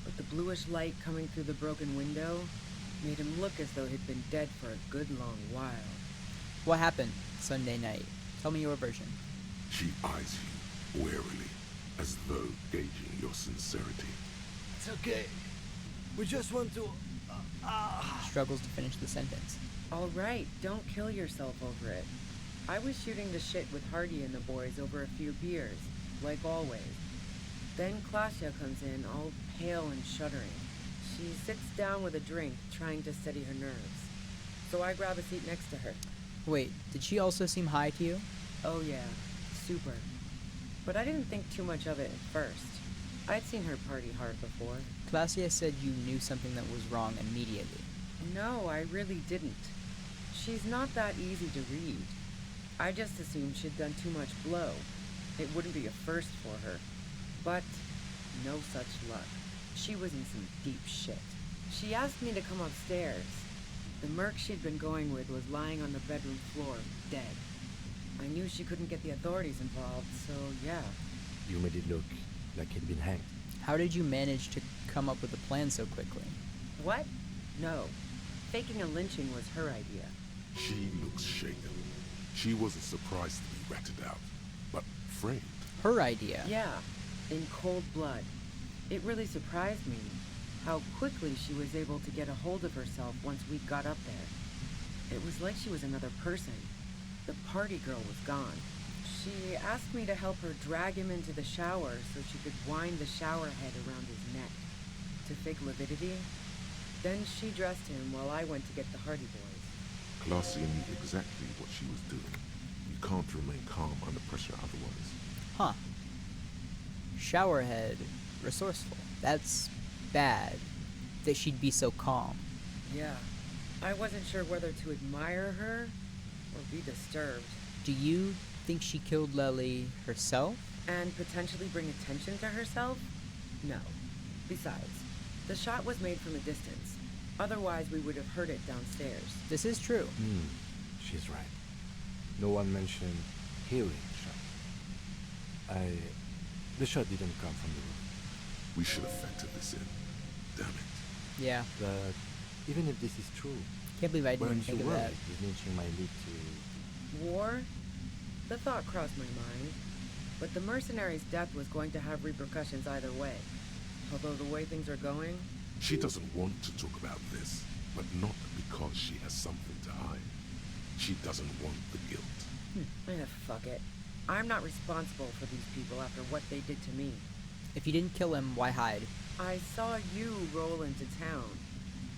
but the bluish light coming through the broken window made him look as though he'd been dead for a good long while. What happened Sunday night? Tell me your version. She eyes you warily, as though gauging your sincerity. It's okay. We just want to... Struggles to finish the sentence. All right, don't kill yourself over it. I was shooting the shit with Hardy and the boys over a few beers, like always. Then Claudia comes in, all pale and shuddering. She sits down with a drink, trying to steady her nerves. So I grab a seat next to her. Wait, did she also seem high to you? Oh yeah, super. But I didn't think too much of it at first. I'd seen her party hard before. Claudia said you knew something that was wrong immediately. No, I really didn't. She's not that easy to read. I just assumed she'd done too much blow. It wouldn't be a first for her. But no such luck. She was in some deep shit. She asked me to come upstairs. The merc she'd been going with was lying on the bedroom floor, dead. I knew she couldn't get the authorities involved, so yeah. You made it look like he'd been hanged. How did you manage to come up with a plan so quickly? What? No. Faking a lynching was her idea. She looks shaken. She wasn't surprised to be ratted out, but framed. Her idea? Yeah, in cold blood. It really surprised me how quickly she was able to get a hold of herself once we got up there. It was like she was another person. The party girl was gone. She asked me to help her drag him into the shower so she could wind the shower head around his neck to fake lividity. Then she dressed him while I went to get the Hardy Boys. Glacia knew exactly what she was doing. You can't remain calm under pressure otherwise. Huh. Showerhead. Resourceful. That's bad. That she'd be so calm. Yeah. I wasn't sure whether to admire her or be disturbed. Do you think she killed Lely herself? And potentially bring attention to herself? No. Besides, the shot was made from a distance. Otherwise, we would have heard it downstairs. This is true. She's right. No one mentioned hearing shot. The shot didn't come from the roof. We should have factored this in. Damn it. Yeah. But even if this is true, Can't believe I didn't weren't think you of that. worried this lynching might lead to... War? The thought crossed my mind. But the mercenary's death was going to have repercussions either way. Although the way things are going... She doesn't want to talk about this, but not because she has something to hide. She doesn't want the guilt. Fuck it. I'm not responsible for these people after what they did to me. If you didn't kill him, why hide? I saw you roll into town.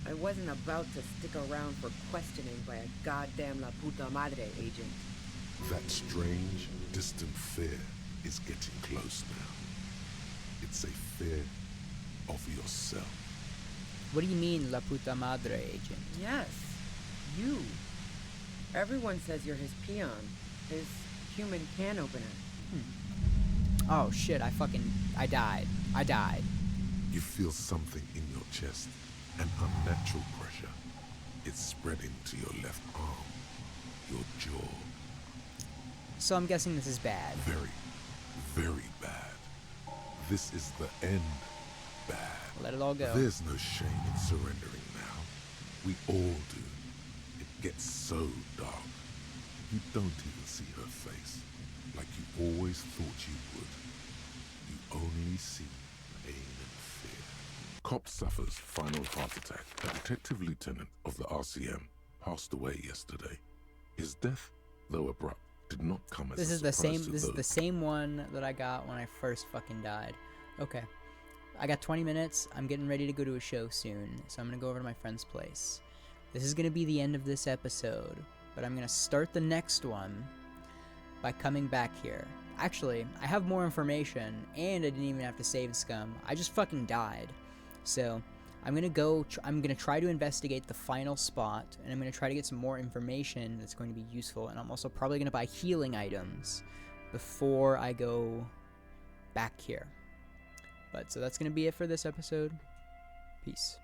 I wasn't about to stick around for questioning by a goddamn La Puta Madre agent. That strange, distant fear is getting close now. It's a fear of yourself. What do you mean, La Puta Madre agent? Yes, you. Everyone says you're his peon, his human can opener. Oh shit, I died. I died. You feel something in your chest, an unnatural pressure. It's spreading to your left arm, your jaw. So I'm guessing this is bad. Very, very bad. This is the end bad. Let it all go. There's no shame in surrendering now. We all do. It gets so dark. You don't even see her face, like you always thought you would. You only see pain and fear. Cop suffers final heart attack. A detective lieutenant of the RCM passed away yesterday. His death, though abrupt, did not come as This a is the surprise same. to This is those. the same one that I got when I first fucking died. Okay, I got 20 minutes. I'm getting ready to go to a show soon, so I'm gonna go over to my friend's place. This is gonna be the end of this episode, but I'm gonna start the next one by coming back here. Actually, I have more information, and I didn't even have to save scum. I just fucking died. So I'm gonna go. I'm gonna try to investigate the final spot, and I'm gonna try to get some more information that's going to be useful. And I'm also probably gonna buy healing items before I go back here. But so that's gonna be it for this episode. Peace.